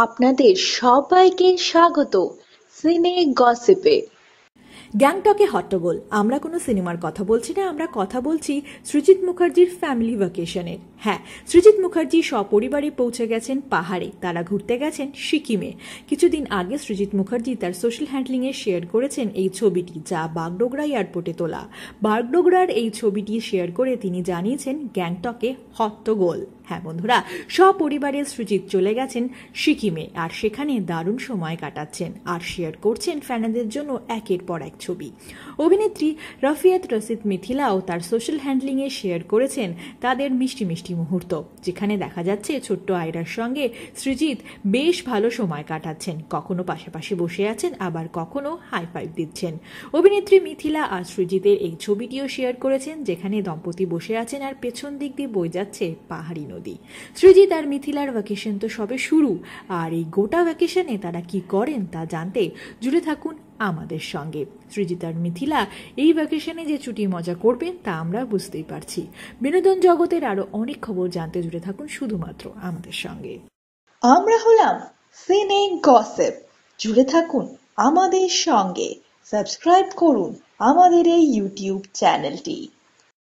আপনাদের সবাইকে স্বাগত সিনে গসিপে। গ্যাংটকে হট্টগোল। আমরা কোনো সিনেমার কথা বলছি না, আমরা কথা বলছি সৃজিত মুখার্জির ফ্যামিলি ভ্যাকেশনের। হ্যাঁ, সৃজিত মুখার্জি সপরিবারে পৌঁছে গেছেন পাহাড়ে। তারা ঘুরতে গেছেন সিকিমে। কিছুদিন আগে সৃজিত মুখার্জি তার সোশ্যাল হ্যান্ডলিংয়ে শেয়ার করেছেন এই ছবিটি, যা বাগডোগরা এয়ারপোর্টে তোলা। বাগডোগরার এই ছবিটি শেয়ার করে তিনি জানিয়েছেন গ্যাংটকে হট্টগোল। হ্যাঁ বন্ধুরা, সপরিবারে সৃজিত চলে গেছেন সিকিমে আর সেখানে দারুণ সময় কাটাচ্ছেন আর শেয়ার করছেন ফ্যানেদের জন্য একের পর এক ছবি। অভিনেত্রী রাফিয়াত রশিদ মিথিলাও তার সোশ্যাল হ্যান্ডলিংয়ে শেয়ার করেছেন তাদের মিষ্টি মিষ্টি মুহূর্ত, যেখানে দেখা যাচ্ছে ছোট্ট আয়রার সঙ্গে সৃজিত বেশ ভালো সময় কাটাচ্ছেন। কখনো পাশাপাশি বসে আছেন, আবার কখনো হাই ফাইভ দিচ্ছেন। অভিনেত্রী মিথিলা আর সৃজিতের এই ছবিটিও শেয়ার করেছেন, যেখানে দম্পতি বসে আছেন আর পেছন দিক দিয়ে বয়ে যাচ্ছে পাহাড়ি নদী। সৃজিত আর মিথিলার ভ্যাকেশন তো সবে শুরু, আর এই গোটা ভ্যাকেশনে তারা কি করেন তা জানতে জুড়ে থাকুন আমাদের সঙ্গে। সৃজিত আর মিথিলা এই ভ্যাকেশনে যে ছুটি মজা করবেন তা আমরা বুঝতেই পারছি। বিনোদন জগতের আরো অনেক খবর জানতে জুড়ে থাকুন শুধুমাত্র আমাদের সঙ্গে। আমরা হলাম সিনে গসিপ। জুড়ে থাকুন আমাদের সঙ্গে, সাবস্ক্রাইব করুন আমাদের এই ইউটিউব চ্যানেলটি।